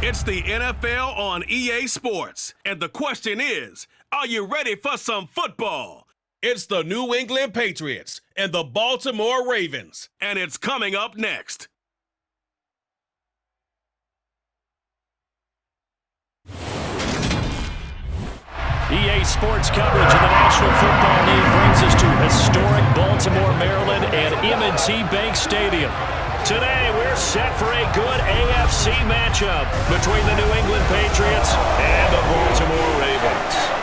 It's the NFL on EA Sports. And the question is, are you ready for some football? It's the New England Patriots and the Baltimore Ravens. And it's coming up next. EA Sports coverage of the National Football League brings us to historic Baltimore, Maryland and M&T Bank Stadium. Today, we're set for a good AFC matchup between the New England Patriots and the Baltimore Ravens.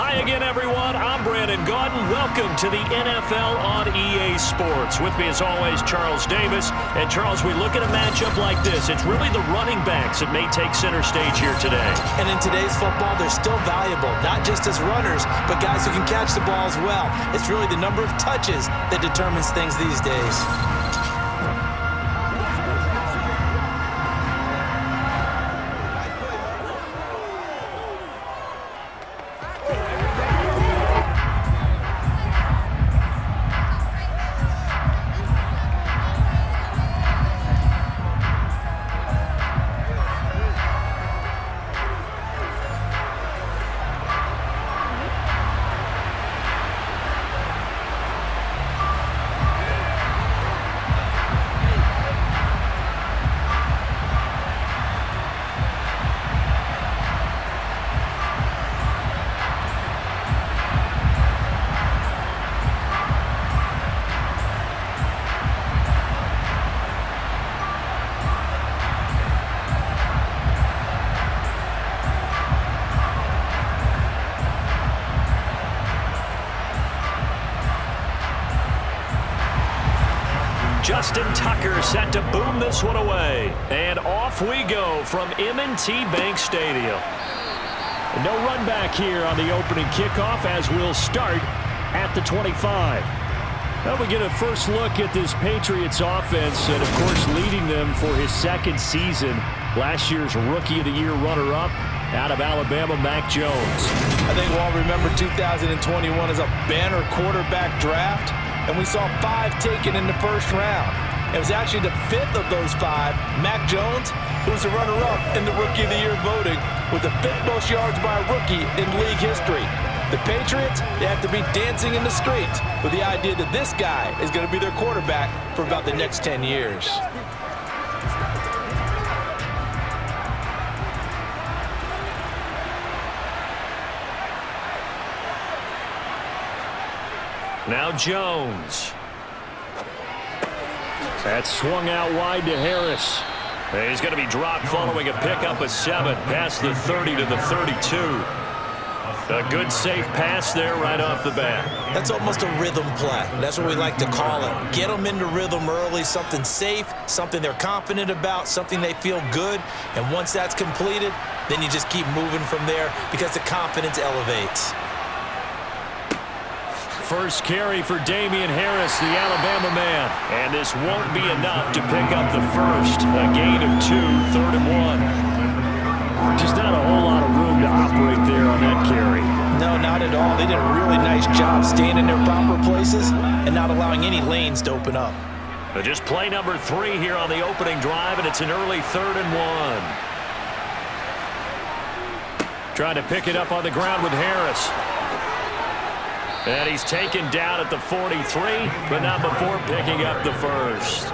Hi again, everyone. I'm Brandon Gaudin. Welcome to the NFL on EA Sports. With me, as always, Charles Davis. And, Charles, we look at a matchup like this. It's really the running backs that may take center stage here today. And in today's football, they're still valuable, not just as runners, but guys who can catch the ball as well. It's really the number of touches that determines things these days. Justin Tucker set to boom this one away. And off we go from M&T Bank Stadium. No run back here on the opening kickoff as we'll start at the 25. Now we get a first look at this Patriots offense and, of course, leading them for his second season. Last year's Rookie of the Year runner-up out of Alabama, Mac Jones. I think we'll all remember 2021 as a banner quarterback draft. And we saw 5 taken in the first round. It was actually the 5th of those 5, Mac Jones, who was the runner-up in the Rookie of the Year voting with the 5th most yards by a rookie in league history. The Patriots, they have to be dancing in the streets with the idea that this guy is going to be their quarterback for about the next 10 years. Now Jones. That swung out wide to Harris. He's going to be dropped following a pickup of 7 past the 30 to the 32. A good safe pass there right off the bat. That's almost a rhythm play. That's what we like to call it. Get them into rhythm early, something safe, something they're confident about, something they feel good. And once that's completed, then you just keep moving from there because the confidence elevates. First carry for Damian Harris, the Alabama man. And this won't be enough to pick up the first. A gain of 2, 3rd and 1. Just not a whole lot of room to operate there on that carry. No, not at all. They did a really nice job staying in their proper places and not allowing any lanes to open up. But just play number 3 here on the opening drive, and it's an early 3rd and 1. Trying to pick it up on the ground with Harris. And he's taken down at the 43, but not before picking up the first.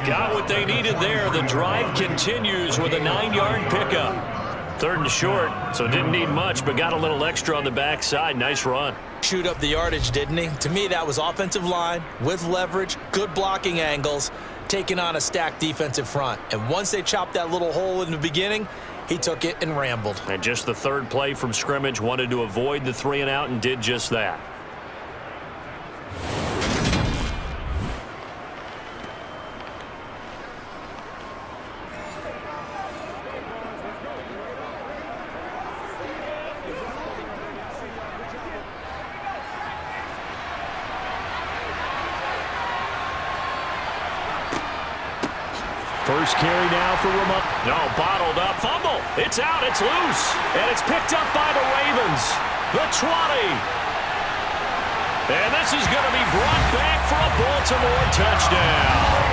Got what they needed there. The drive continues with a 9-yard pickup. 3rd and short, so didn't need much, but got a little extra on the backside. Nice run. Chewed up the yardage, didn't he? To me, that was offensive line with leverage, good blocking angles, taking on a stacked defensive front. And once they chopped that little hole in the beginning, he took it and rambled. And just the 3rd play from scrimmage, wanted to avoid the 3 and out and did just that. First carry now for Ramon. No, bottled up. Fumble. It's out. It's loose. And it's picked up by the Ravens. The 20. And this is going to be brought back for a Baltimore touchdown.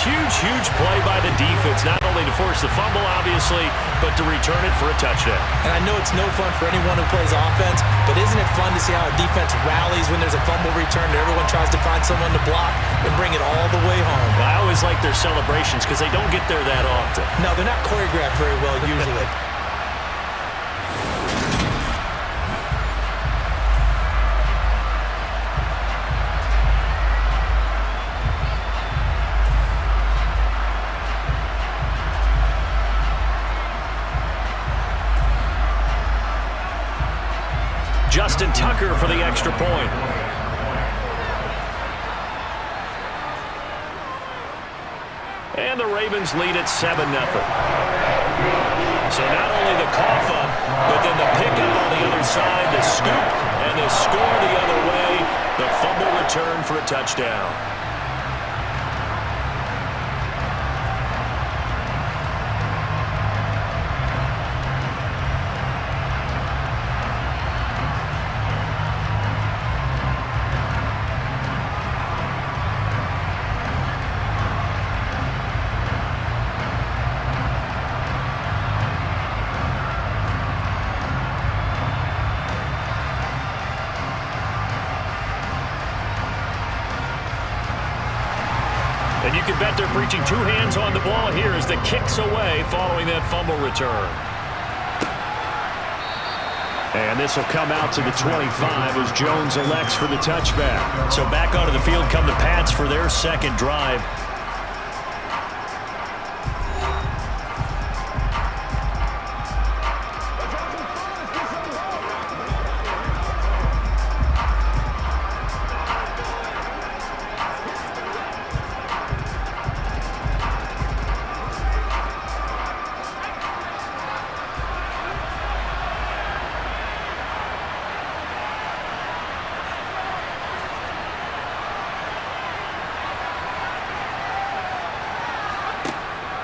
Huge play by the defense, not only to force the fumble, obviously, but to return it for a touchdown. And I know it's no fun for anyone who plays offense, but isn't it fun to see how a defense rallies when there's a fumble return and everyone tries to find someone to block and bring it all the way home? Well, I always like their celebrations because they don't get there that often. No, they're not choreographed very well usually. Justin Tucker for the extra point. And the Ravens lead at 7-0. So not only the cough up, but then the pickup on the other side, the scoop, and the score the other way. The fumble return for a touchdown. And you can bet they're preaching two hands on the ball here as the kick's away following that fumble return. And this will come out to the 25 as Jones elects for the touchback. So back onto the field come the Pats for their second drive.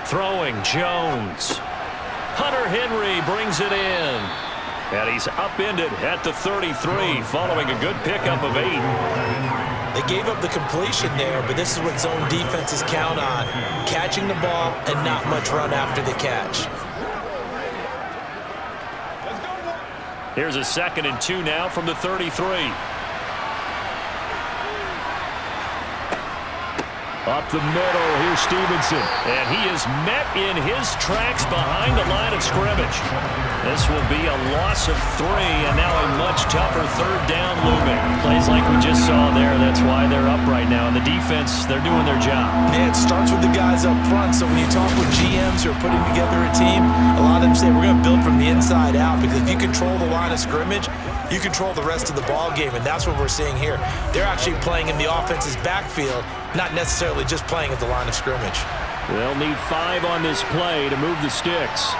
Throwing, Jones. Hunter Henry brings it in. And he's upended at the 33 following a good pickup of 8. They gave up the completion there, but this is what zone defenses count on. Catching the ball and not much run after the catch. Here's a 2nd and 2 now from the 33. Up the middle, here's Stevenson. And he is met in his tracks behind the line of scrimmage. This will be a loss of 3, and now a much tougher 3rd down looming. Plays like we just saw there, that's why they're up right now. And the defense, they're doing their job. Yeah, it starts with the guys up front. So when you talk with GMs who are putting together a team, a lot of them say we're going to build from the inside out, because if you control the line of scrimmage, you control the rest of the ball game, and that's what we're seeing here. They're actually playing in the offense's backfield, not necessarily just playing at the line of scrimmage. They'll need 5 on this play to move the sticks.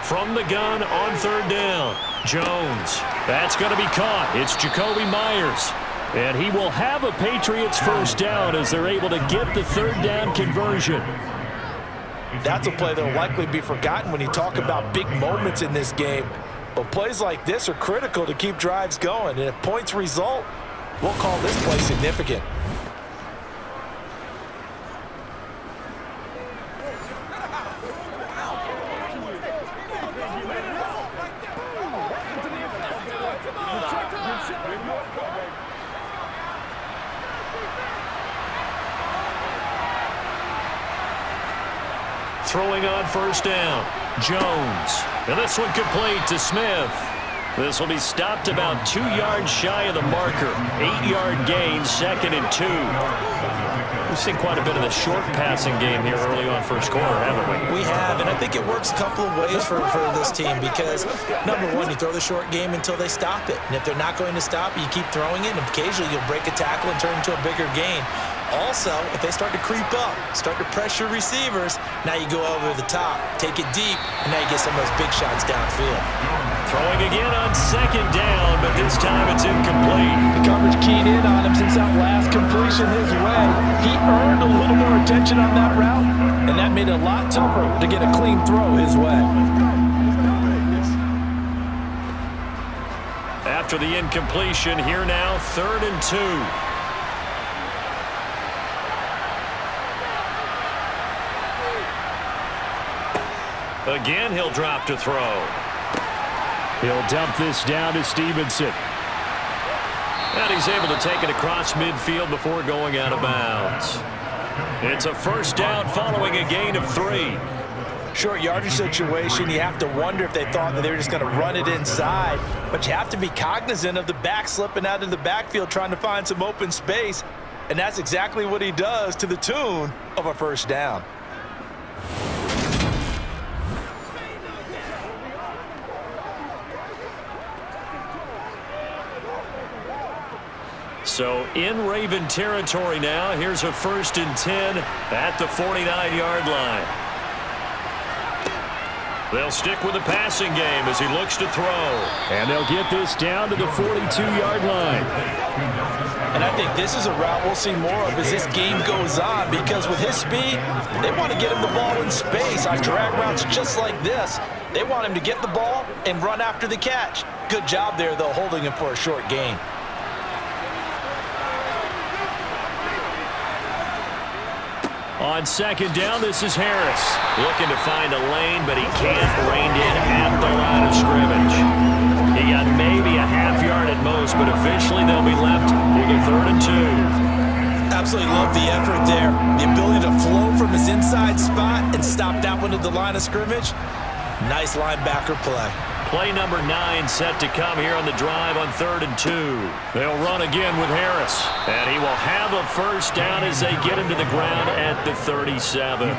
From the gun on 3rd down, Jones. That's going to be caught. It's Jacoby Myers. And he will have a Patriots 1st down as they're able to get the 3rd down conversion. That's a play that will likely be forgotten when you talk about big moments in this game. But plays like this are critical to keep drives going. And if points result, we'll call this play significant. Throwing on 1st down, Jones. And this one complete to Smith. This will be stopped about 2 yards shy of the marker. 8-yard gain, 2nd and 2. We've seen quite a bit of the short passing game here early on 1st quarter, haven't we? We have, and I think it works a couple of ways for this team because, number one, you throw the short game until they stop it. And if they're not going to stop it, you keep throwing it, and occasionally you'll break a tackle and turn it into a bigger gain. Also, if they start to creep up, start to pressure receivers, now you go over the top, take it deep, and now you get some of those big shots downfield. Throwing again on 2nd down, but this time it's incomplete. The coverage keyed in on him since that last completion his way. He earned a little more attention on that route, and that made it a lot tougher to get a clean throw his way. after the incompletion. Here now, 3rd and 2. Again, he'll drop to throw. He'll dump this down to Stevenson. And he's able to take it across midfield before going out of bounds. It's a first down following a gain of 3. Short yardage situation, you have to wonder if they thought that they were just going to run it inside. But you have to be cognizant of the back slipping out of the backfield trying to find some open space. And that's exactly what he does, to the tune of a first down. So in Raven territory now, here's a 1st and 10 at the 49-yard line. They'll stick with the passing game as he looks to throw. And they'll get this down to the 42-yard line. And I think this is a route we'll see more of as this game goes on, because with his speed, they want to get him the ball in space on drag routes just like this. They want him to get the ball and run after the catch. Good job there, though, holding him for a short gain. On 2nd down, this is Harris. Looking to find a lane, but he can't. Reined in at the line of scrimmage. He got maybe a half yard at most, but officially they'll be left with a 3rd and 2. Absolutely love the effort there. The ability to flow from his inside spot and stop that one at the line of scrimmage. Nice linebacker play. Play number 9 set to come here on the drive on 3rd and 2. They'll run again with Harris. And he will have a first down as they get him to the ground at the 37.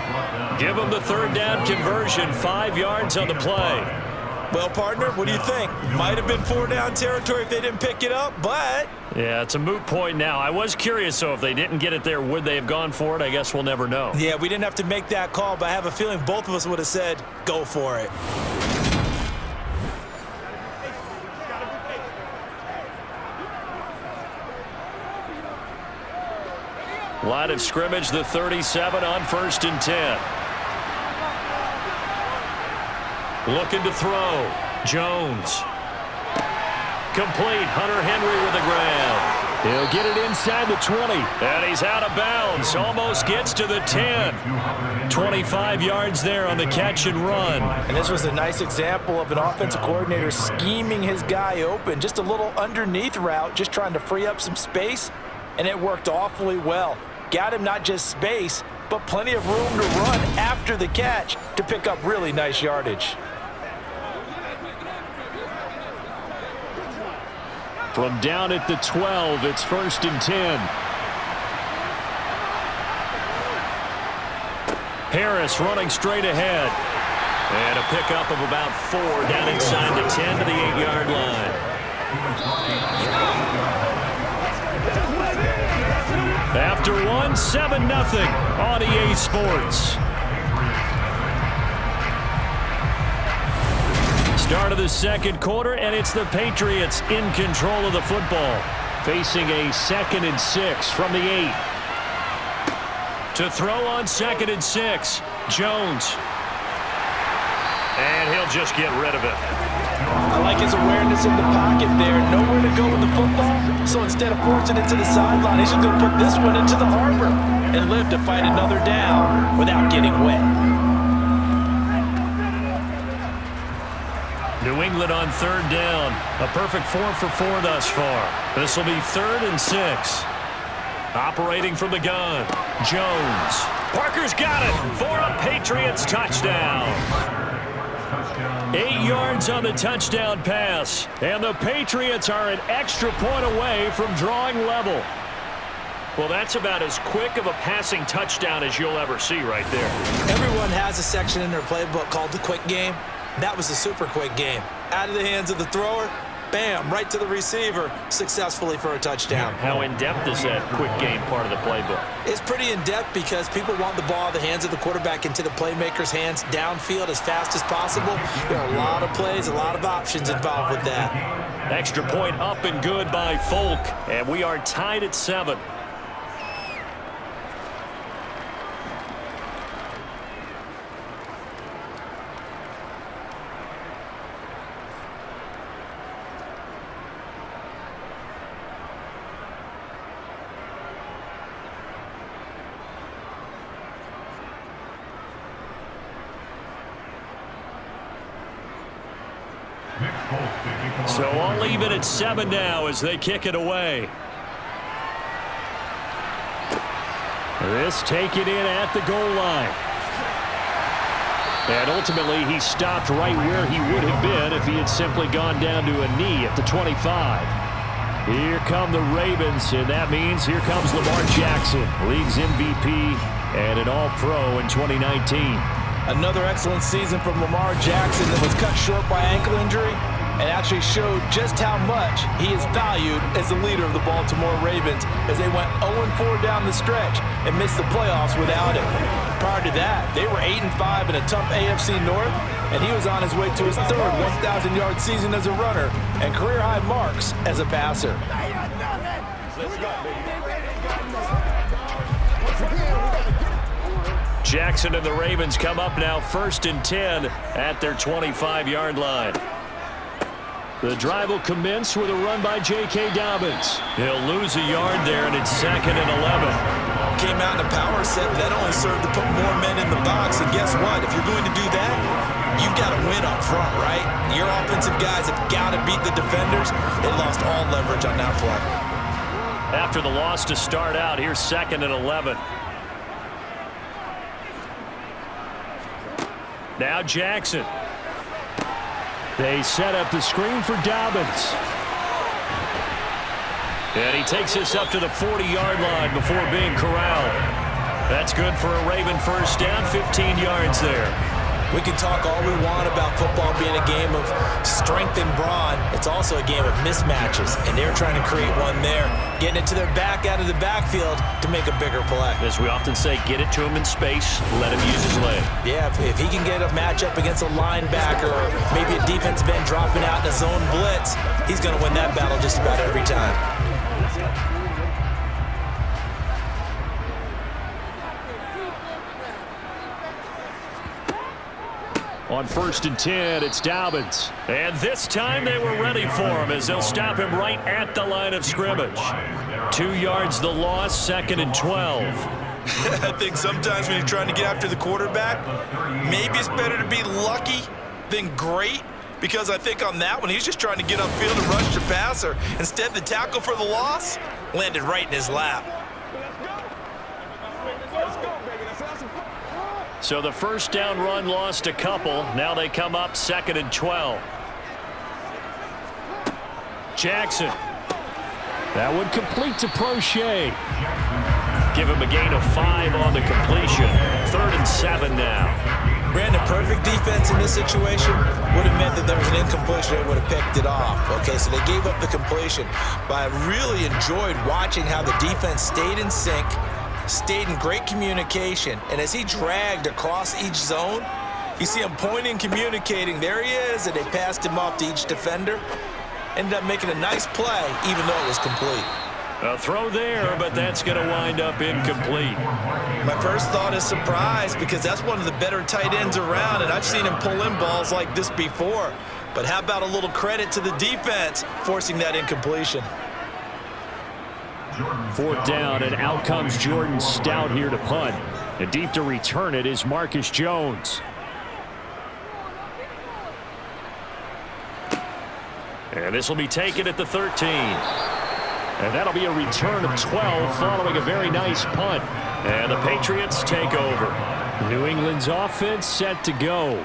Give him the 3rd down conversion, 5 yards on the play. Well, partner, what do you think? Might have been 4-down territory if they didn't pick it up, but... Yeah, it's a moot point now. I was curious, so if they didn't get it there, would they have gone for it? I guess we'll never know. Yeah, we didn't have to make that call, but I have a feeling both of us would have said, go for it. Line of scrimmage, the 37 on 1st and 10. Looking to throw. Jones. Complete. Hunter Henry with the grab. He'll get it inside the 20. And he's out of bounds. Almost gets to the 10. 25 yards there on the catch and run. And this was a nice example of an offensive coordinator scheming his guy open. Just a little underneath route, just trying to free up some space. And it worked awfully well. Got him not just space, but plenty of room to run after the catch to pick up really nice yardage. From down at the 12, it's 1st and 10. Harris running straight ahead. And a pickup of about 4 down inside the 10 to the 8-yard line. After 1, 7-0 on EA Sports. Start of the 2nd quarter, and it's the Patriots in control of the football. Facing a 2nd and 6 from the 8. To throw on 2nd and 6, Jones. And he'll just get rid of it. I like his awareness in the pocket there. Nowhere to go with the football. So instead of forcing it to the sideline, he's just going to put this one into the harbor and live to fight another down without getting wet. New England on 3rd down. A perfect 4 for 4 thus far. This will be 3rd and 6. Operating from the gun. Jones. Parker's got it for a Patriots touchdown. 8 yards on the touchdown pass. And the Patriots are an extra point away from drawing level. Well, that's about as quick of a passing touchdown as you'll ever see right there. Everyone has a section in their playbook called the quick game. That was a super quick game. Out of the hands of the thrower, bam, right to the receiver, successfully for a touchdown. How in-depth is that quick game part of the playbook? It's pretty in-depth because people want the ball out of the hands of the quarterback into the playmaker's hands downfield as fast as possible. There are a lot of plays, a lot of options involved with that. Extra point up and good by Folk, and we are tied at 7. So all even at 7 now as they kick it away. This taken in at the goal line. And ultimately, he stopped right where he would have been if he had simply gone down to a knee at the 25. Here come the Ravens, and that means here comes Lamar Jackson, league's MVP and an All-Pro in 2019. Another excellent season from Lamar Jackson that was cut short by ankle injury and actually showed just how much he is valued as the leader of the Baltimore Ravens as they went 0-4 down the stretch and missed the playoffs without him. Prior to that, they were 8-5 in a tough AFC North, and he was on his way to his third 1,000-yard season as a runner and career-high marks as a passer. Jackson and the Ravens come up now 1st and 10 at their 25-yard line. The drive will commence with a run by J.K. Dobbins. He'll lose a yard there, and it's 2nd and 11. Came out in a power set. That only served to put more men in the box. And guess what? If you're going to do that, you've got to win up front, right? Your offensive guys have got to beat the defenders. They lost all leverage on that play. After the loss to start out, here's 2nd and 11. Now Jackson. They set up the screen for Dobbins. And he takes this up to the 40-yard line before being corralled. That's good for a Raven first down, 15 yards there. We can talk all we want about football being a game of strength and brawn. It's also a game of mismatches, and they're trying to create one there, getting it to their back out of the backfield to make a bigger play. As we often say, get it to him in space, let him use his leg. Yeah, if he can get a matchup against a linebacker or maybe a defensive end dropping out in a zone blitz, he's going to win that battle just about every time. On 1st and 10, it's Dobbins. And this time they were ready for him as they'll stop him right at the line of scrimmage. 2 yards the loss, 2nd and 12. I think sometimes when you're trying to get after the quarterback, maybe it's better to be lucky than great, because I think on that one, he's just trying to get upfield and rush the passer. Instead, the tackle for the loss landed right in his lap. So the first down run lost a couple. Now they come up 2nd and 12. Jackson. That would complete to Prochet. Give him a gain of 5 on the completion. 3rd and 7 now. Brandon, perfect defense in this situation would have meant that there was an incompletion. They would have picked it off. Okay, so they gave up the completion. But I really enjoyed watching how the defense stayed in sync, stayed in great communication, and as he dragged across each zone, you see him pointing, communicating, there he is, and they passed him off to each defender. Ended up making a nice play, even though it was complete. A throw there, but that's going to wind up incomplete. My first thought is surprise, because that's one of the better tight ends around, and I've seen him pull in balls like this before. But how about a little credit to the defense forcing that incompletion? 4th down, and out comes Jordan Stout here to punt. And deep to return it is Marcus Jones. And this will be taken at the 13. And that'll be a return of 12 following a very nice punt. And the Patriots take over. New England's offense set to go.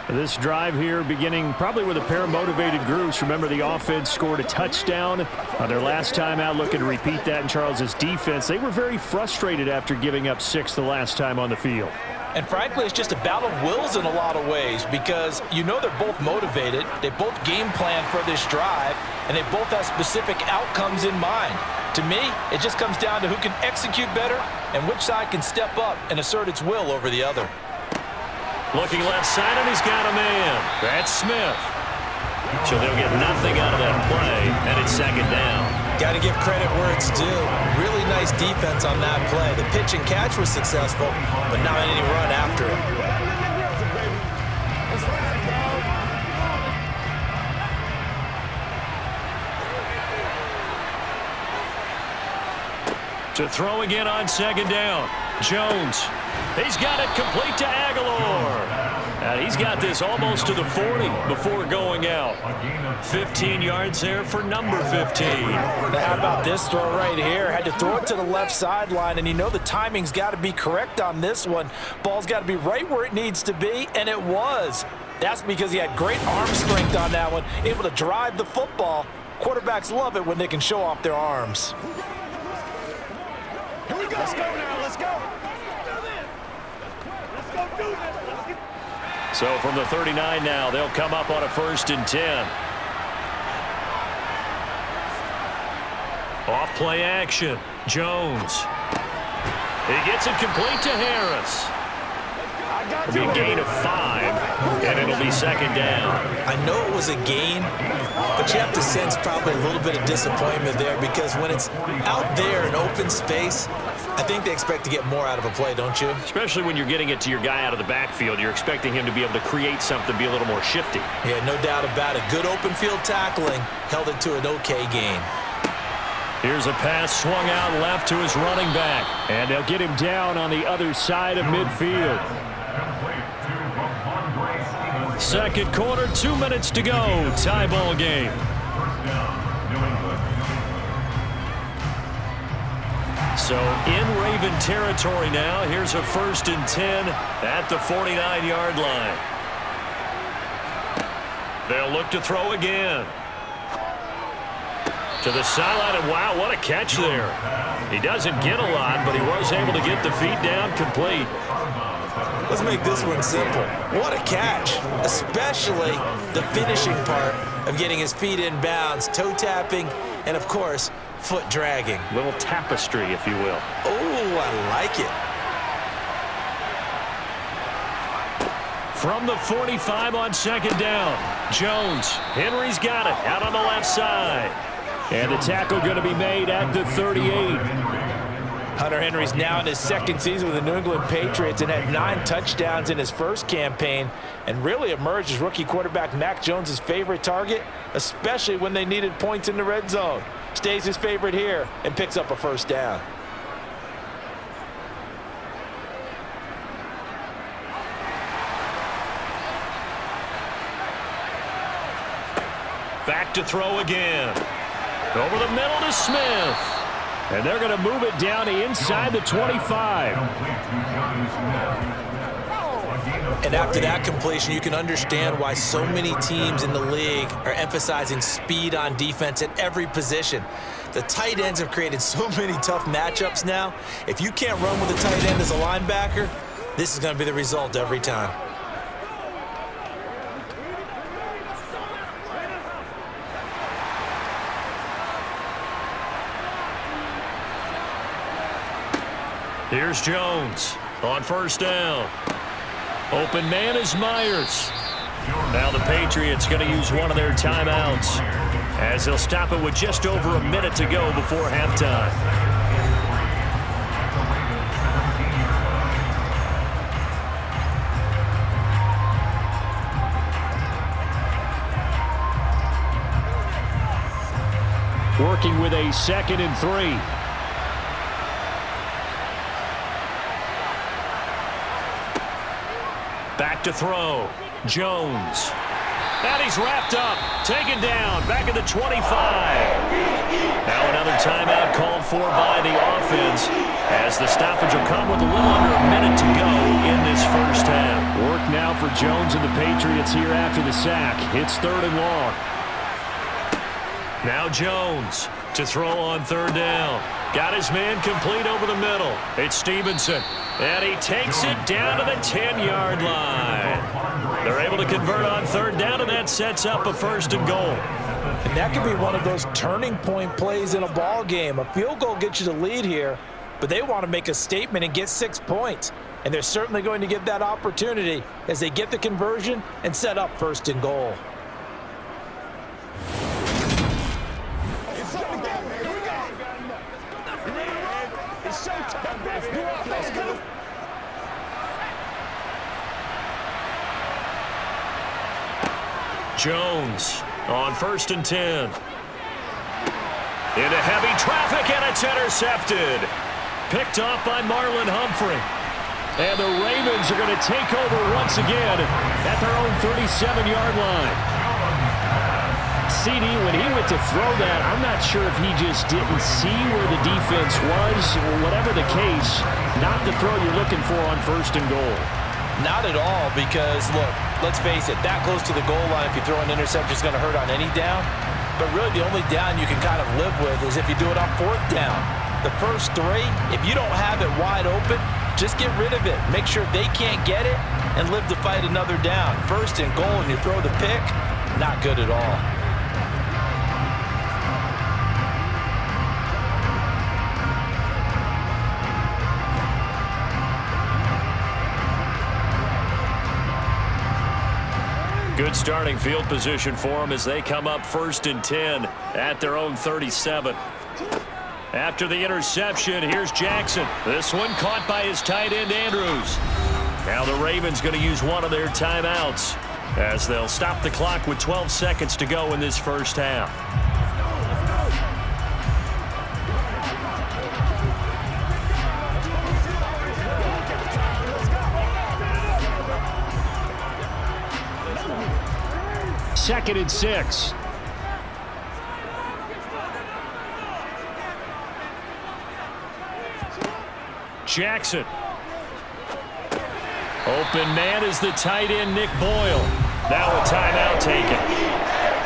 This drive here beginning probably with a pair of motivated groups. Remember, the offense scored a touchdown on their last time out, looking to repeat that in Charles's defense. They were very frustrated after giving up 6 the last time on the field. And frankly, it's just a battle of wills in a lot of ways, because you know they're both motivated, they both game plan for this drive, and they both have specific outcomes in mind. To me, it just comes down to who can execute better and which side can step up and assert its will over the other. Looking left side, and he's got a man. That's Smith. So they'll get nothing out of that play, and it's 2nd down. Got to give credit where it's due. Really nice defense on that play. The pitch and catch was successful, but not any run after it. To throw again on 2nd down. Jones. He's got it complete to Aguilar. And he's got this almost to the 40 before going out. 15 yards there for number 15. Now how about this throw right here? Had to throw it to the left sideline, and you know the timing's got to be correct on this one. Ball's got to be right where it needs to be, and it was. That's because he had great arm strength on that one, able to drive the football. Quarterbacks love it when they can show off their arms. Here we go. Let's go now. Let's go. Let's go do this. So from the 39 now, they'll come up on a 1st and 10. Off play action. Jones. He gets it complete to Harris. It'll be a gain of 5, and it'll be 2nd down. I know it was a gain, but you have to sense probably a little bit of disappointment there because when it's out there in open space, I think they expect to get more out of a play, don't you? Especially when you're getting it to your guy out of the backfield. You're expecting him to be able to create something, be a little more shifty. Yeah, no doubt about it. Good open field tackling held it to an okay gain. Here's a pass swung out left to his running back. And they'll get him down on the other side of midfield. 2nd quarter, 2 minutes to go. Tie ball game. So in Raven territory now. Here's a 1st and 10 at the 49-yard line. They'll look to throw again. To the sideline, and wow, what a catch there. He doesn't get a lot, but he was able to get the feet down complete. Let's make this one simple. What a catch, especially the finishing part of getting his feet in bounds, toe tapping, and of course, foot dragging. Little tapestry, if you will. Oh, I like it. From the 45 on 2nd down, Jones. Henry's got it out on the left side. And the tackle going to be made at the 38. Hunter Henry's now in his 2nd season with the New England Patriots and had 9 touchdowns in his first campaign and really emerged as rookie quarterback Mac Jones' favorite target, especially when they needed points in the red zone. Stays his favorite here and picks up a 1st down. Back to throw again. Over the middle to Smith. And they're going to move it down to inside the 25. And after that completion, you can understand why so many teams in the league are emphasizing speed on defense at every position. The tight ends have created so many tough matchups now. If you can't run with a tight end as a linebacker, this is going to be the result every time. Here's Jones on 1st down. Open man is Myers. Now the Patriots going to use one of their timeouts as they'll stop it with just over a minute to go before halftime. Working with a 2nd and 3. Back to throw. Jones. And he's wrapped up. Taken down. Back at the 25. Now another timeout called for by the offense as the stoppage will come with a little under a minute to go in this 1st half. Work now for Jones and the Patriots here after the sack. It's 3rd and long. Now Jones to throw on 3rd down. Got his man complete over the middle. It's Stevenson. And he takes it down to the 10-yard line. They're able to convert on 3rd down, and that sets up a 1st and goal. And that could be one of those turning point plays in a ball game. A field goal gets you the lead here, but they want to make a statement and get 6 points. And they're certainly going to get that opportunity as they get the conversion and set up 1st and goal. Jones on 1st and 10. Into heavy traffic, and it's intercepted. Picked off by Marlon Humphrey. And the Ravens are going to take over once again at their own 37-yard line. CD, when he went to throw that, I'm not sure if he just didn't see where the defense was. Whatever the case, not the throw you're looking for on 1st and goal. Not at all, because, look, let's face it, that close to the goal line, if you throw an interception, is going to hurt on any down. But really, the only down you can kind of live with is if you do it on 4th down. The first 3, if you don't have it wide open, just get rid of it. Make sure they can't get it and live to fight another down. 1st and goal, and you throw the pick, not good at all. Good starting field position for them as they come up 1st and 10 at their own 37. After the interception, here's Jackson. This one caught by his tight end, Andrews. Now the Ravens going to use one of their timeouts as they'll stop the clock with 12 seconds to go in this first half. Second and 6. Jackson. Open man is the tight end, Nick Boyle. Now a timeout taken.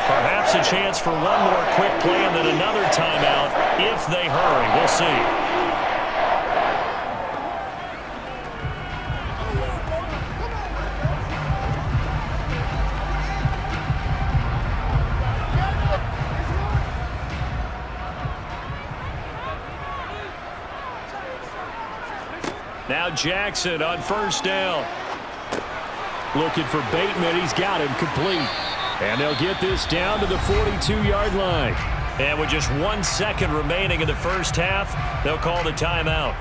Perhaps a chance for one more quick play and then another timeout if they hurry. We'll see. Now Jackson on 1st down. Looking for Bateman. He's got him complete. And they'll get this down to the 42-yard line. And with just 1 second remaining in the first half, they'll call the timeout.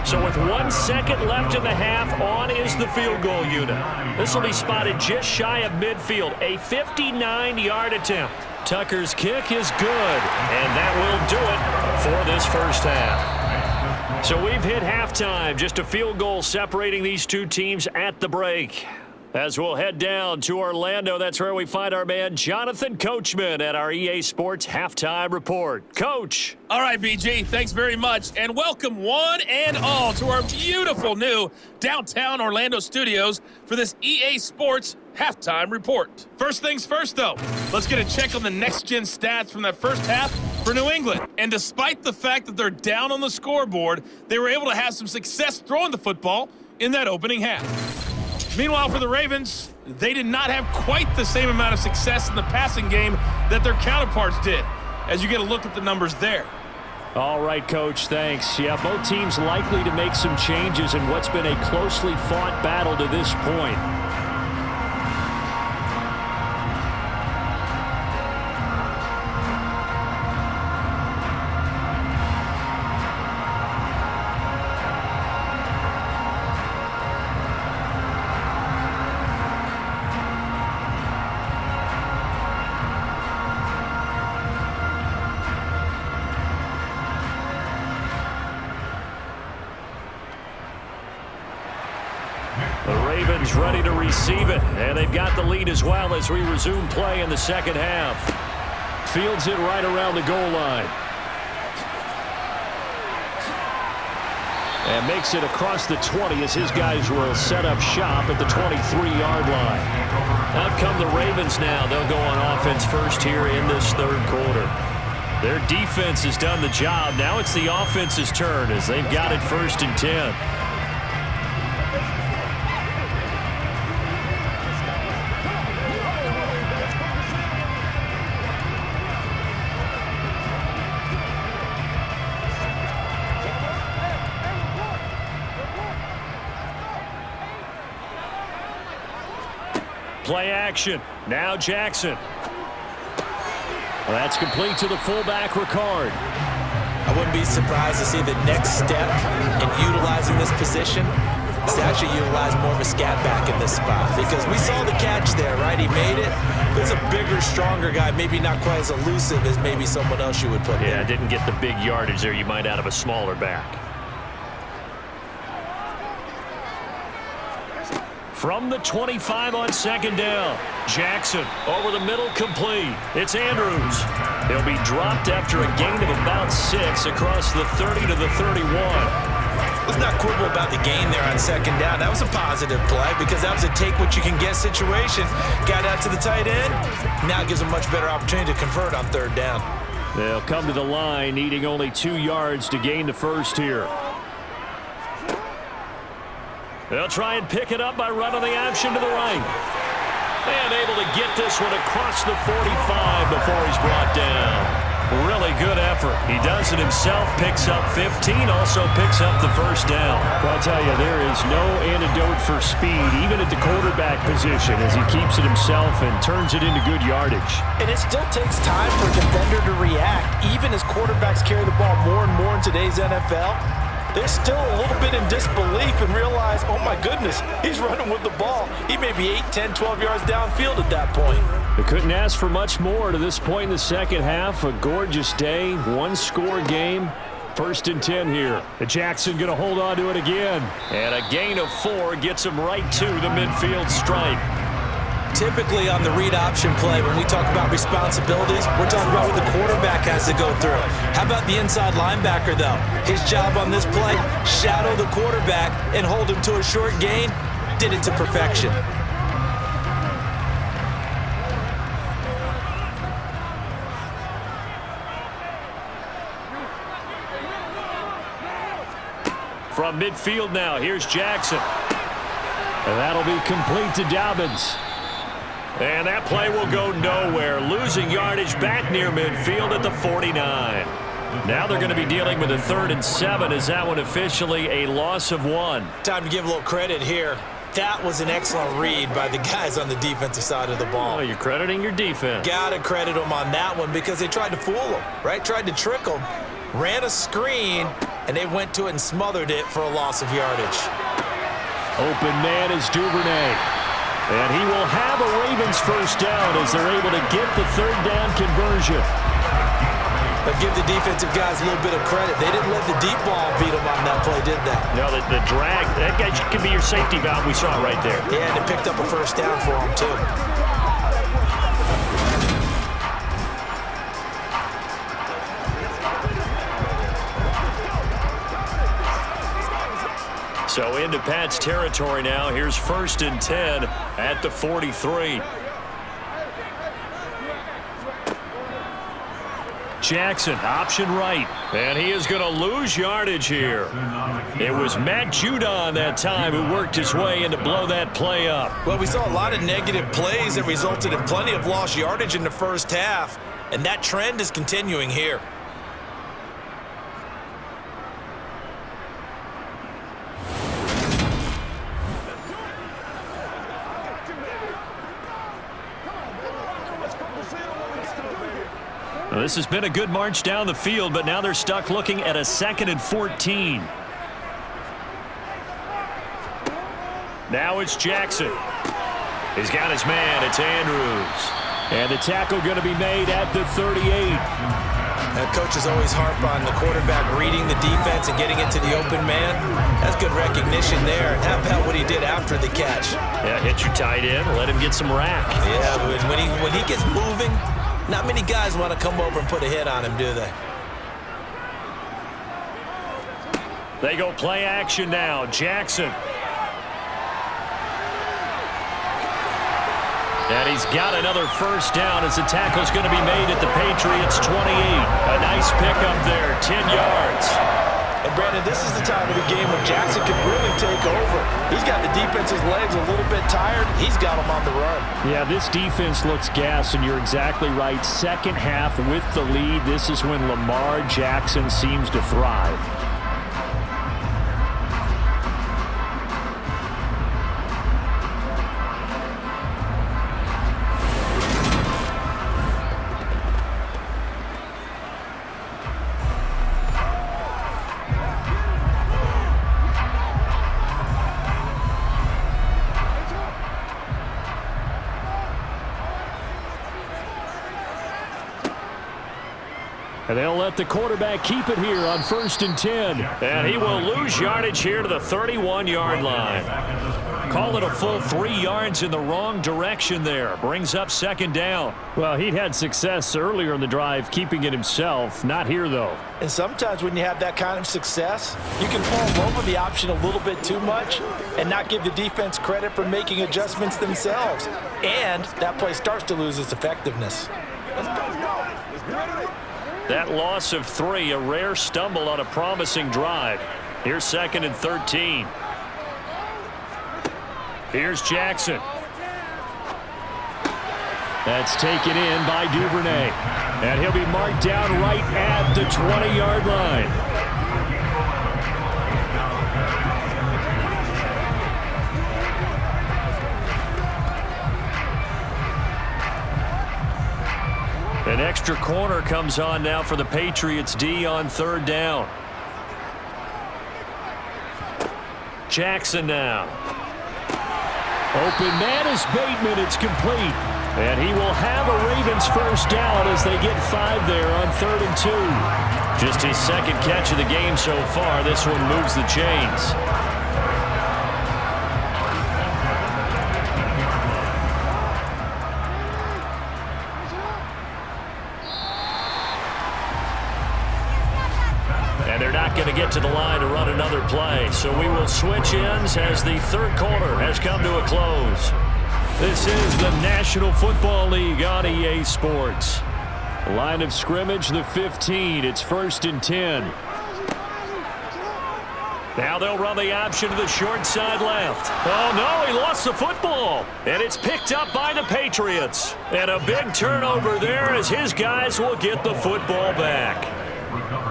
So with 1 second left in the half, on is the field goal unit. This will be spotted just shy of midfield, a 59-yard attempt. Tucker's kick is good, and that will do it for this first half. So we've hit halftime, just a field goal separating these two teams at the break. As we'll head down to Orlando, that's where we find our man Jonathan Coachman at our EA Sports Halftime Report. Coach. All right, BG, thanks very much, and welcome one and all to our beautiful new downtown Orlando studios for this EA Sports Halftime Report. First things first, though, let's get a check on the next-gen stats from that first half for New England. And despite the fact that they're down on the scoreboard, they were able to have some success throwing the football in that opening half. Meanwhile, for the Ravens, they did not have quite the same amount of success in the passing game that their counterparts did, as you get a look at the numbers there. All right, Coach, thanks. Yeah, both teams likely to make some changes in what's been a closely fought battle to this point. Ready to receive it, and they've got the lead as well as we resume play in the second half. Fields it right around the goal line. And makes it across the 20 as his guys will set up shop at the 23-yard line. Out come the Ravens now. They'll go on offense first here in this third quarter. Their defense has done the job. Now it's the offense's turn as they've got it 1st and 10. Play action. Now Jackson. Well, that's complete to the fullback, Ricard. I wouldn't be surprised to see the next step in utilizing this position is to actually utilize more of a scat back in this spot, because we saw the catch there, right? He made it. There's a bigger, stronger guy, maybe not quite as elusive as maybe someone else you would put there. Yeah, didn't get the big yardage there you might out of a smaller back. From the 25 on second down, Jackson over the middle, complete. It's Andrews. He'll be dropped after a gain of about 6 across the 30 to the 31. Let's not quibble about the gain there on second down. That was a positive play because that was a take-what-you-can-get situation. Got out to the tight end. Now it gives a much better opportunity to convert on third down. They'll come to the line needing only 2 yards to gain the first here. They'll try and pick it up by running the option to the right. And able to get this one across the 45 before he's brought down. Really good effort. He does it himself, picks up 15, also picks up the first down. Well, I'll tell you, there is no antidote for speed, even at the quarterback position, as he keeps it himself and turns it into good yardage. And it still takes time for a defender to react, even as quarterbacks carry the ball more and more in today's NFL. They're still a little bit in disbelief and realize, oh my goodness, he's running with the ball. He may be 8, 10, 12 yards downfield at that point. They couldn't ask for much more to this point in the second half. A gorgeous day, one-score game. 1st and 10 here. Jackson going to hold on to it again. And a gain of 4 gets him right to the midfield stripe. Typically on the read option play, when we talk about responsibilities, we're talking about what the quarterback has to go through. How about the inside linebacker, though? His job on this play, shadow the quarterback and hold him to a short gain. Did it to perfection. From midfield now, here's Jackson. And that'll be complete to Dobbins. And that play will go nowhere. Losing yardage back near midfield at the 49. Now they're going to be dealing with a 3rd and 7. Is that one officially a loss of 1? Time to give a little credit here. That was an excellent read by the guys on the defensive side of the ball. Oh, you're crediting your defense. Got to credit them on that one because they tried to fool them, right? Tried to trick them. Ran a screen, and they went to it and smothered it for a loss of yardage. Open man is Duvernay. And he will have a Ravens first down as they're able to get the 3rd down conversion. But give the defensive guys a little bit of credit. They didn't let the deep ball beat them on that play, did they? No, the drag, that guy could be your safety valve. We saw it right there. Yeah, and they picked up a first down for him, too. So into Pat's territory now. Here's 1st and 10 at the 43. Jackson, option right. And he is going to lose yardage here. It was Matt Judon that time who worked his way in to blow that play up. Well, we saw a lot of negative plays that resulted in plenty of lost yardage in the first half. And that trend is continuing here. Well, this has been a good march down the field, but now they're stuck looking at a 2nd and 14. Now it's Jackson. He's got his man. It's Andrews. And the tackle going to be made at the 38. Coaches always harp on the quarterback reading the defense and getting it to the open man. That's good recognition there. And how about what he did after the catch? Yeah, hit your tight end. Let him get some rack. Yeah, when he gets moving, not many guys want to come over and put a hit on him, do they? They go play action now. Jackson. And he's got another first down as the tackle's going to be made at the Patriots 28. A nice pickup there, 10 yards. And Brandon, this is the time of the game when Jackson can really take over. He's got the defense's legs a little bit tired. He's got them on the run. Yeah, this defense looks gassed, and you're exactly right. Second half with the lead, this is when Lamar Jackson seems to thrive. And they'll let the quarterback keep it here on 1st and 10. And he will lose yardage here to the 31-yard line. Call it a full 3 yards in the wrong direction there. Brings up 2nd down. Well, he'd had success earlier in the drive keeping it himself. Not here, though. And sometimes when you have that kind of success, you can fall over the option a little bit too much and not give the defense credit for making adjustments themselves. And that play starts to lose its effectiveness. That loss of 3, a rare stumble on a promising drive. Here's 2nd and 13. Here's Jackson. That's taken in by Duvernay. And he'll be marked down right at the 20-yard line. An extra corner comes on now for the Patriots D on 3rd down. Jackson now. Open man is Bateman. It's complete. And he will have a Ravens 1st down as they get 5 there on 3rd and 2. Just his 2nd catch of the game so far. This one moves the chains. They're not going to get to the line to run another play, so we will switch ends as the 3rd quarter has come to a close. This is the National Football League on EA Sports. Line of scrimmage, the 15. It's 1st and 10. Now they'll run the option to the short side left. Oh, no, he lost the football. And it's picked up by the Patriots. And a big turnover there as his guys will get the football back.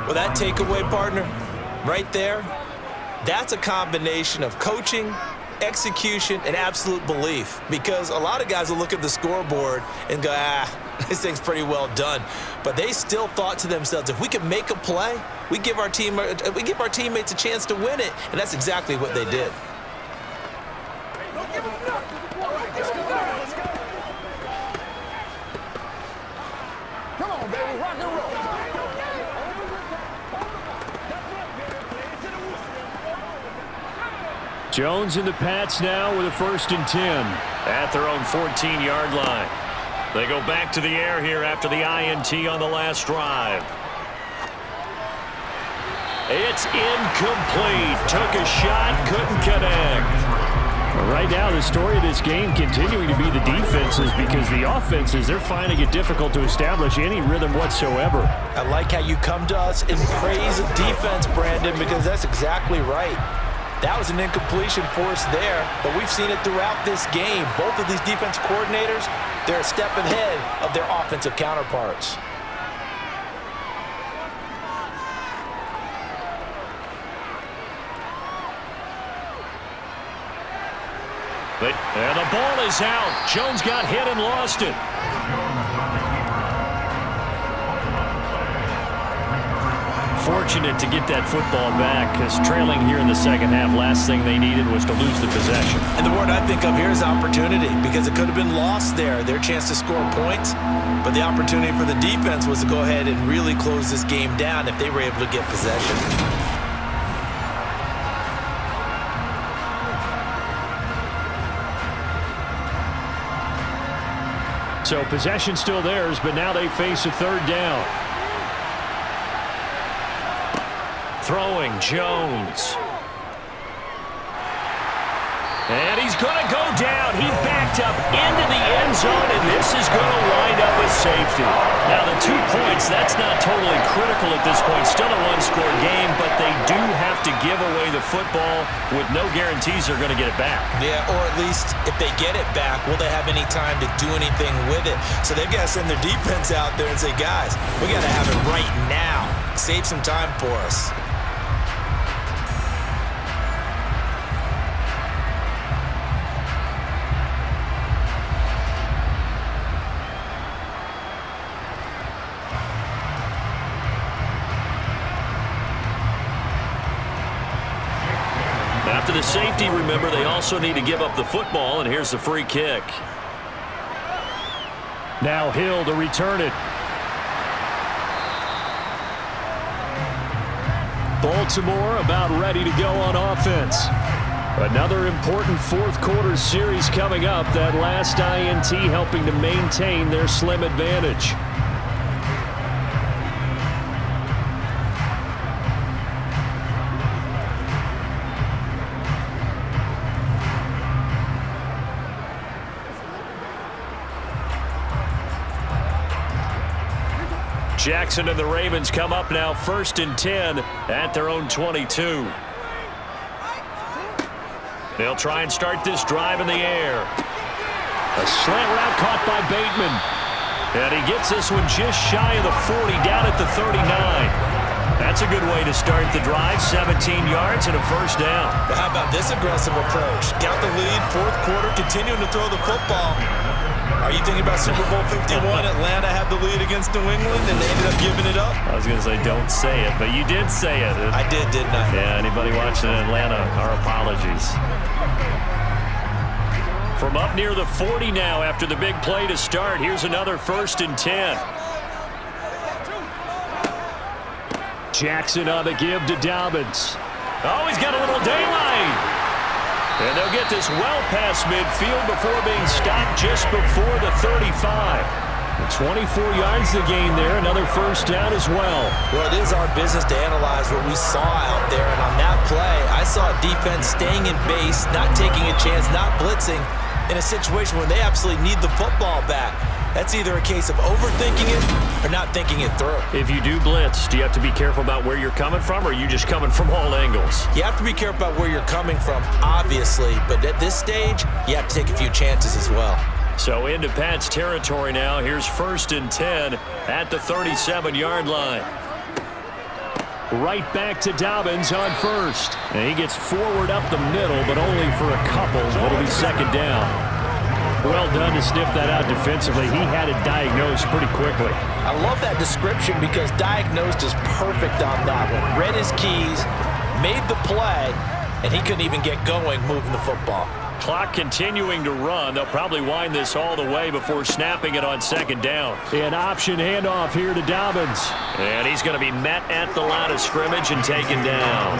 Well, that takeaway, partner, right there, that's a combination of coaching, execution, and absolute belief. Because a lot of guys will look at the scoreboard and go, this thing's pretty well done. But they still thought to themselves, if we can make a play, we give our teammates a chance to win it. And that's exactly what they did. Come on, baby, rock and roll. Jones and the Pats now with a 1st and 10 at their own 14-yard line. They go back to the air here after the INT on the last drive. It's incomplete. Took a shot, couldn't connect. Right now, the story of this game continuing to be the defenses, because the offenses, they're finding it difficult to establish any rhythm whatsoever. I like how you come to us and praise the defense, Brandon, because that's exactly right. That was an incompletion force there, but we've seen it throughout this game. Both of these defense coordinators, they're a step ahead of their offensive counterparts. And the ball is out. Jones got hit and lost it. Fortunate to get that football back, because trailing here in the 2nd half, last thing they needed was to lose the possession. And the word I think of here is opportunity, because it could have been lost there, their chance to score points. But the opportunity for the defense was to go ahead and really close this game down if they were able to get possession. So possession still theirs, but now they face a 3rd down. Throwing Jones. And he's going to go down. He backed up into the end zone, and this is going to wind up a safety. Now, the 2 points, that's not totally critical at this point. Still a one-score game, but they do have to give away the football with no guarantees they're going to get it back. Yeah, or at least if they get it back, will they have any time to do anything with it? So they've got to send their defense out there and say, guys, we got to have it right now. Save some time for us. After the safety, remember, they also need to give up the football, and here's the free kick. Now Hill to return it. Baltimore about ready to go on offense. Another important fourth quarter series coming up. That last INT helping to maintain their slim advantage. Jackson and the Ravens come up now 1st and 10 at their own 22. They'll try and start this drive in the air. A slant route caught by Bateman. And he gets this one just shy of the 40, down at the 39. That's a good way to start the drive. 17 yards and a first down. But how about this aggressive approach? Got the lead, fourth quarter, continuing to throw the football. Are you thinking about Super Bowl 51? Atlanta had the lead against New England, and they ended up giving it up? I was going to say don't say it, but you did say it. I did, didn't I? Yeah, anybody watching in Atlanta, our apologies. From up near the 40 now after the big play to start, here's another 1st and 10. Jackson on the give to Dobbins. Oh, he's got a little daylight. And they'll get this well past midfield before being stopped just before the 35. 24 yards to gain there, another first down as well. Well, it is our business to analyze what we saw out there, and on that play, I saw a defense staying in base, not taking a chance, not blitzing, in a situation where they absolutely need the football back. That's either a case of overthinking it or not thinking it through. If you do blitz, do you have to be careful about where you're coming from, or are you just coming from all angles? You have to be careful about where you're coming from, obviously, but at this stage, you have to take a few chances as well. So into Pat's territory now. Here's 1st and 10 at the 37-yard line. Right back to Dobbins on first. And he gets forward up the middle, but only for a couple. It'll be 2nd down. Well done to sniff that out defensively. He had it diagnosed pretty quickly. I love that description because diagnosed is perfect on that one. Read his keys, made the play, and he couldn't even get going moving the football. Clock continuing to run. They'll probably wind this all the way before snapping it on 2nd down. An option handoff here to Dobbins. And he's going to be met at the line of scrimmage and taken down.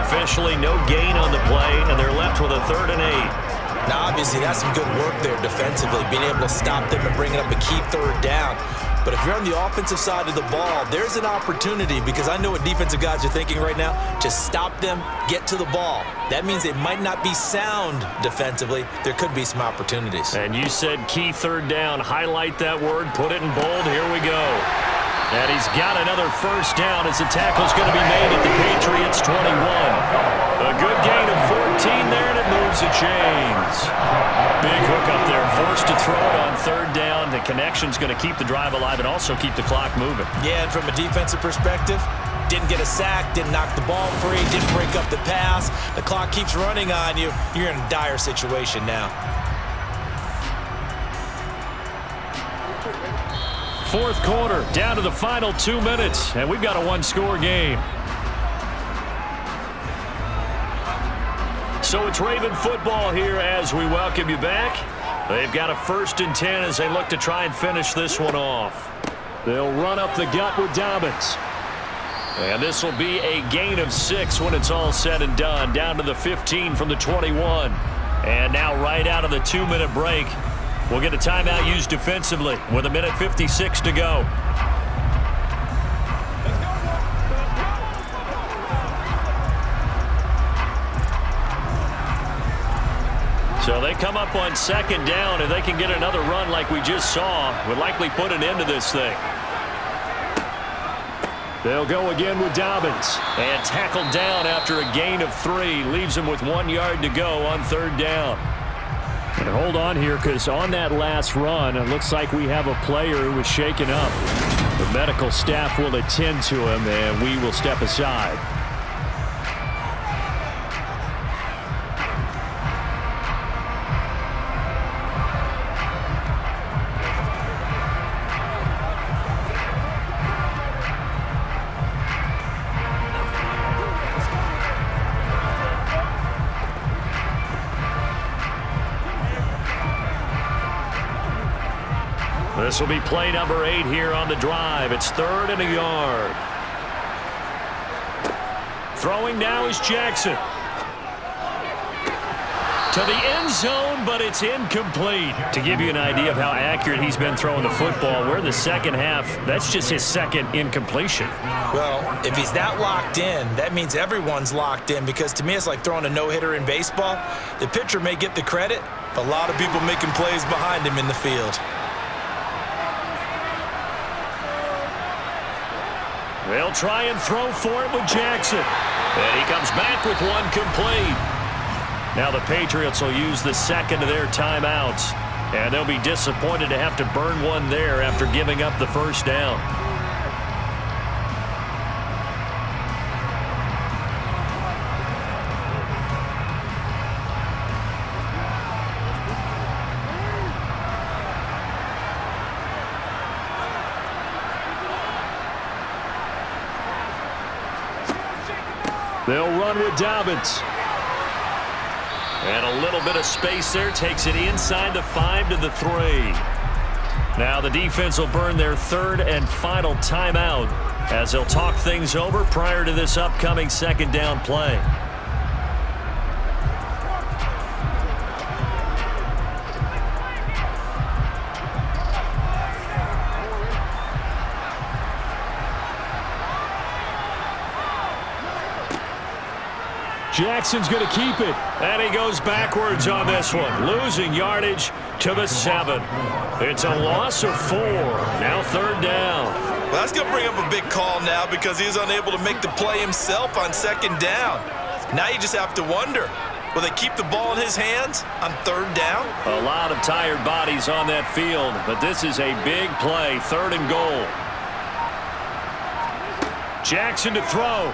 Officially no gain on the play, and they're left with a 3rd and 8. Now, obviously, that's some good work there defensively, being able to stop them and bringing up a key 3rd down. But if you're on the offensive side of the ball, there's an opportunity because I know what defensive guys are thinking right now. Just stop them, get to the ball. That means they might not be sound defensively. There could be some opportunities. And you said key 3rd down. Highlight that word, put it in bold. Here we go. And he's got another first down as the tackle's going to be made at the Patriots 21. A good gain of 14 there, and it moves the chains. Big hook up there, forced to throw it on 3rd down. The connection's going to keep the drive alive and also keep the clock moving. Yeah, and from a defensive perspective, didn't get a sack, didn't knock the ball free, didn't break up the pass. The clock keeps running on you. You're in a dire situation now. 4th quarter, down to the final 2 minutes, and we've got a 1-score game. So it's Raven football here as we welcome you back. They've got a 1st and 10 as they look to try and finish this one off. They'll run up the gut with Dobbins. And this will be a gain of 6 when it's all said and done, down to the 15 from the 21. And now right out of the 2-minute break, we'll get a timeout used defensively with 1:56 to go. So they come up on 2nd down, and they can get another run like we just saw. Would likely put an end to this thing. They'll go again with Dobbins. And tackled down after a gain of 3. Leaves him with 1 yard to go on 3rd down. And hold on here, because on that last run, it looks like we have a player who was shaken up. The medical staff will attend to him, and we will step aside. This will be play number 8 here on the drive. It's 3rd and a yard. Throwing now is Jackson. To the end zone, but it's incomplete. To give you an idea of how accurate he's been throwing the football, we're in the second half. That's just his second incompletion. Well, if he's that locked in, that means everyone's locked in, because to me it's like throwing a no-hitter in baseball. The pitcher may get the credit, but a lot of people making plays behind him in the field. They'll try and throw for it with Jackson. And he comes back with one complete. Now the Patriots will use the second of their timeouts. And they'll be disappointed to have to burn one there after giving up the first down. They'll run with Dobbins. And a little bit of space there takes it inside the 5 to the 3. Now the defense will burn their third and final timeout as they'll talk things over prior to this upcoming second down play. Jackson's going to keep it. And he goes backwards on this one, losing yardage to the 7. It's a loss of 4. Now third down. Well, that's going to bring up a big call now because he's unable to make the play himself on second down. Now you just have to wonder, will they keep the ball in his hands on third down? A lot of tired bodies on that field, but this is a big play, 3rd and goal. Jackson to throw.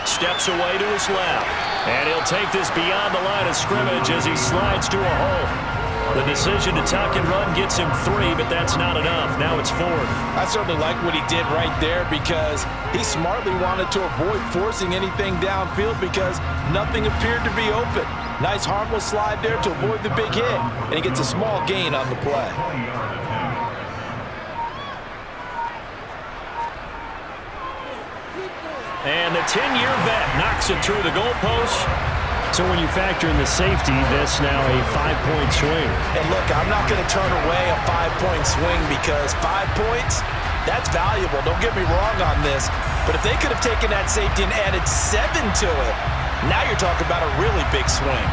Steps away to his left. And he'll take this beyond the line of scrimmage as he slides to a hole. The decision to tuck and run gets him 3, but that's not enough. Now it's 4th. I certainly like what he did right there because he smartly wanted to avoid forcing anything downfield because nothing appeared to be open. Nice harmless slide there to avoid the big hit, and he gets a small gain on the play. And the 10-year vet knocks it through the goalpost. So when you factor in the safety, that's now a 5-point swing. And look, I'm not going to turn away a 5-point swing because 5 points, that's valuable. Don't get me wrong on this. But if they could have taken that safety and added 7 to it, now you're talking about a really big swing.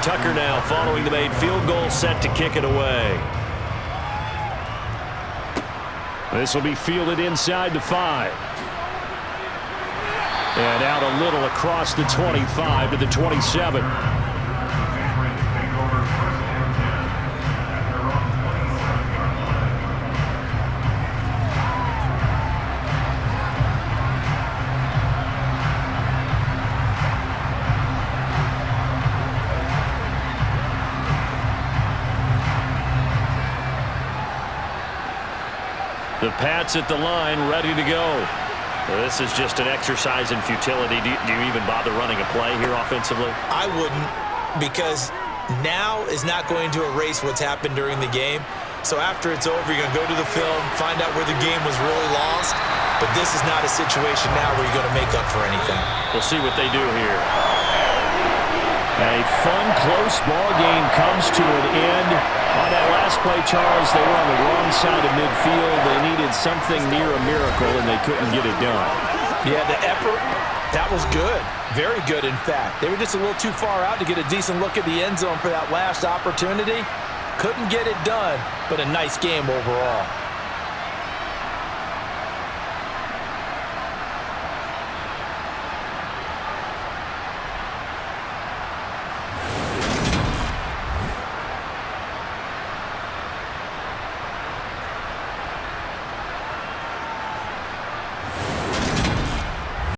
Tucker now following the made field goal, set to kick it away. This will be fielded inside the 5. And out a little across the 25 to the 27. The Pats at the line, ready to go. This is just an exercise in futility. Do you even bother running a play here offensively? I wouldn't, because now is not going to erase what's happened during the game. So after it's over, you're going to go to the film, find out where the game was really lost. But this is not a situation now where you're going to make up for anything. We'll see what they do here. A fun, close ball game comes to an end. On that last play, Charles, they were on the wrong side of midfield. They needed something near a miracle, and they couldn't get it done. Yeah, the effort, that was good. Very good, in fact. They were just a little too far out to get a decent look at the end zone for that last opportunity. Couldn't get it done, but a nice game overall.